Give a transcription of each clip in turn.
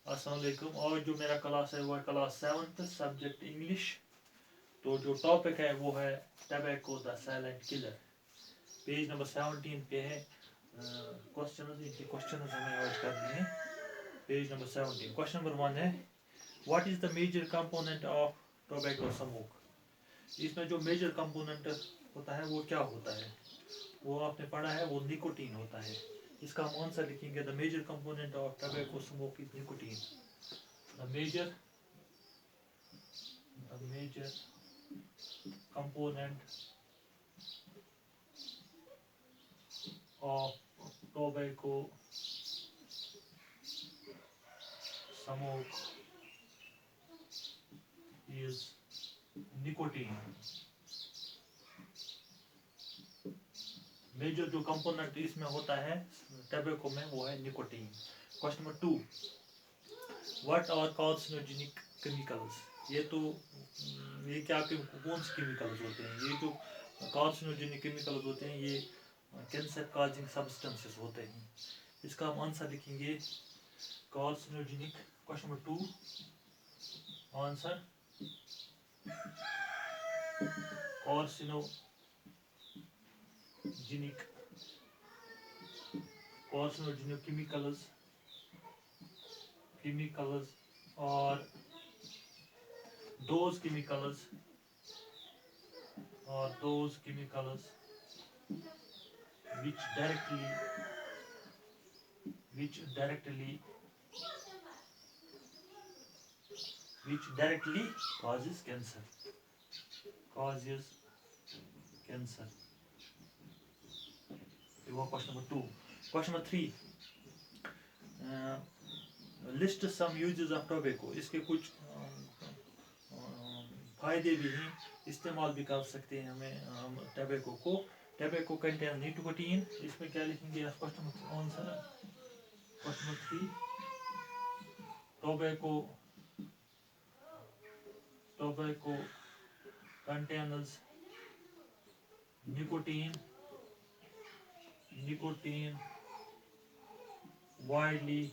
अस्सलाम वालेकुम। और जो मेरा क्लास है वो है क्लास 7th सब्जेक्ट इंग्लिश। तो जो टॉपिक है वो है tobacco the silent killer. Page number 17 पे है क्वेश्चन। इनके क्वेश्चन हमें आज करने हैं। पेज नंबर 17 क्वेश्चन नंबर 1 है what is the major component of tobacco smoke. इसमें जो मेजर कंपोनेंट होता है वो क्या होता है, वो आपने पढ़ा है, वो निकोटीन होता है। इसका हम आंसर लिखेंगे the major component of tobacco smoke is nicotine. The major component of tobacco smoke is nicotine। Major जो कंपोनेंट इसमें होता है टबैको में वो है nicotine. Question number 2 what are carcinogenic chemicals. ये तो ये क्या कौन से केमिकल्स होते हैं, ये जो कार्सिनोजेनिक केमिकल्स होते हैं ये कैंसर काजिंग सब्सटेंसेस होते हैं। इसका हम आंसर लिखेंगे carcinogenic. Question number 2 answer carcinogenic chemicals or those chemicals which directly causes cancer। ये वो question number 2। Question number 3 list some uses of tobacco. इसके कुछ फायदे भी हैं, इस्तेमाल भी कर सकते हैं हमें टोबैको को। Tobacco contain nicotine. इसमें क्या लिखेंगे question answer. Question number 3 tobacco contains nicotine widely।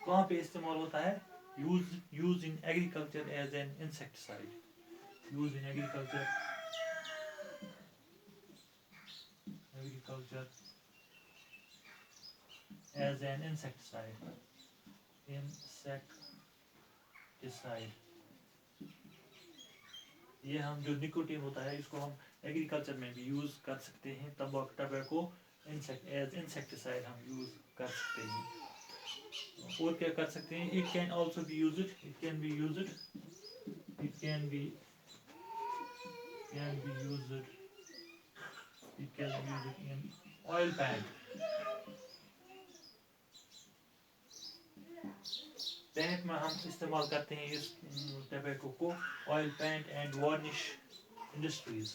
कहाँ पे इस्तेमाल होता है, use in agriculture as an insecticide. Use in agriculture as an insecticide. ये हम जो निकोटीन होता है इसको हम एग्रीकल्चर में भी यूज कर सकते हैं। टबैको एज इंसेक्टिसाइड हम यूज कर सकते हैं। और क्या कर सकते हैं, it can also be used in oil paint. Paint में हम इस्तेमाल करते हैं इस टबैको को। Oil paint and varnish industries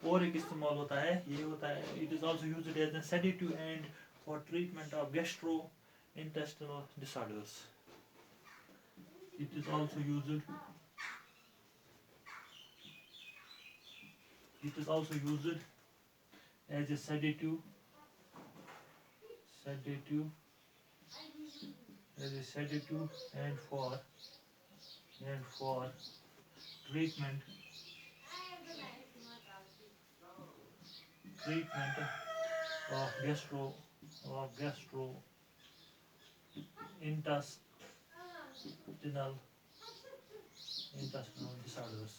और एक इस्तेमाल होता है, ये होता है it is also used as a sedative and for treatment of gastrointestinal disorders. It is also used as a sedative and for treatment of gastrointestinal disorders।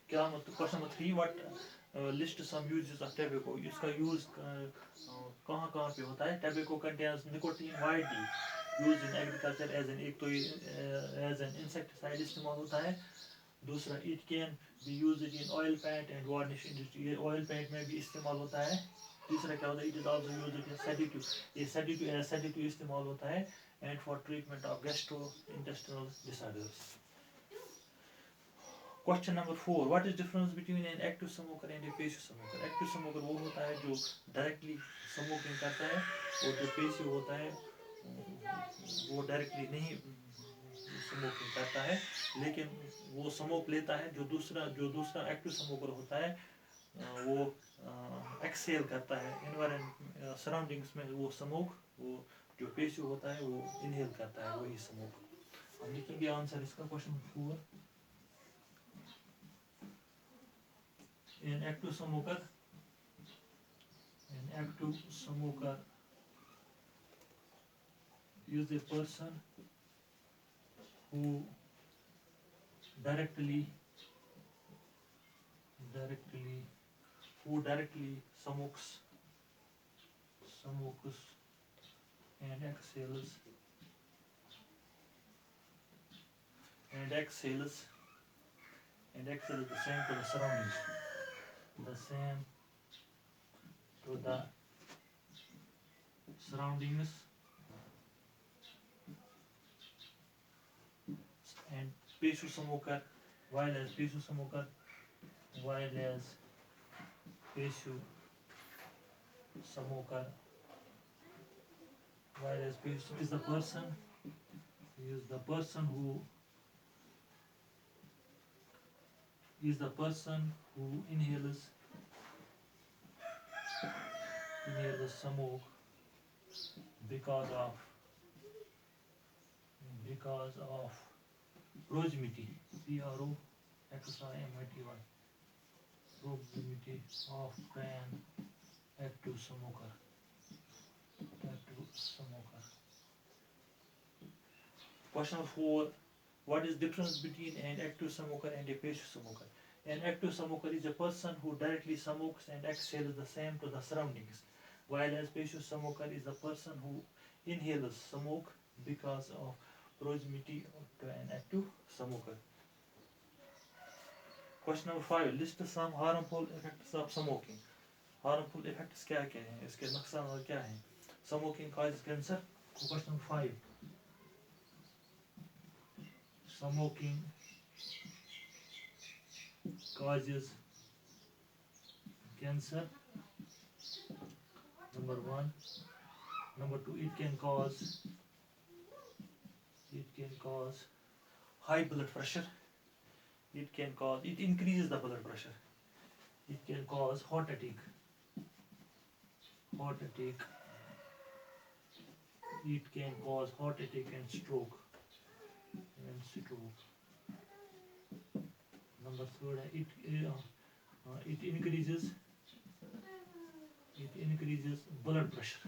क्या मतलब question number 3 what list some uses of tobacco. इसका use कहाँ कहाँ पे होता है। Tobacco contains nicotine widely use in agriculture as an, एक तो एज एन इंसेक्टिसाइड इस्तेमाल होता है। दूसरा it can be used in oil paint and varnish industry, ये ऑयल पेंट में भी इस्तेमाल होता है। तीसरा क्या होता है, it is also used in sedative, ये सेडेटिव इस्तेमाल होता है and for treatment of gastrointestinal disorders. Question number 4 what is difference between an active smoker and A passive smoker. Active smoker वो होता है जो डायरेक्टली स्मोकिंग करता है, और जो पैसिव होता है वो डायरेक्टली नहीं स्मोकिंग करता है, लेकिन वो स्मोक लेता है। जो दूसरा एक्टिव स्मोकर होता है वो एक्सेल करता है एनवायरमेंट सराउंडिंग्स में, वो स्मोक, वो जो पेशिव होता है वो इनहेल करता है, वही स्मोक। हम लिखेंगे आंसर इसका question 4। An active smoker is a person who directly smokes and exhales the same to the surroundings, and passive smoker, while as passive smoker is the person who inhales the smoke because of proximity, proximity of an active smoker. Question number 4. What is the difference between an active smoker and a passive smoker? An active smoker is a person who directly smokes and exhales the same to the surroundings, while a passive smoker is a person who inhales smoke because of proximity to an active smoker. Question number 5. List some harmful effects of smoking. Harmful effects क्या क्या हैं, इसके नुकसान क्या हैं? Smoking causes cancer. Question number 5. Smoking causes cancer. Number 1. Number 2. It can cause high blood pressure. It increases the blood pressure. It can cause heart attack. It can cause heart attack and stroke. Number 3, it increases blood pressure.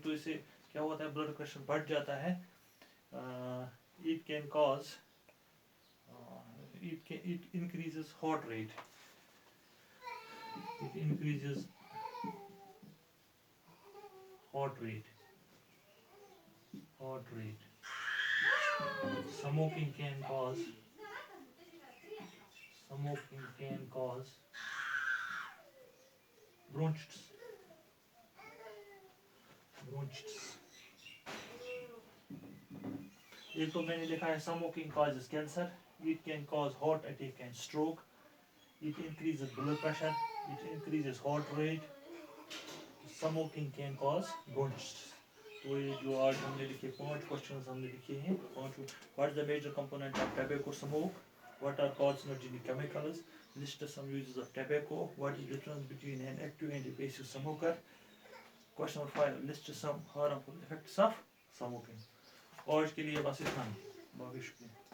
तो इससे क्या होता है, blood pressure बढ़ जाता है. It increases heart rate. Smoking can cause bronchitis. एक तो मैंने लिखा है smoking causes cancer, it can cause heart attack and stroke, it increases blood pressure, it increases heart rate, smoking can cause bronchitis. तो ये जो आज हमने लिखे 5 क्वेश्चंस हमने लिखे हैं, 5. What is the major component of tobacco smoke? What are carcinogenic chemicals? List some uses of tobacco. What is the difference between an active and a passive smoker? Question number 5. List some harmful effects of smoking. आज के लिए बस इतना ही. बाकी शुक्रिया.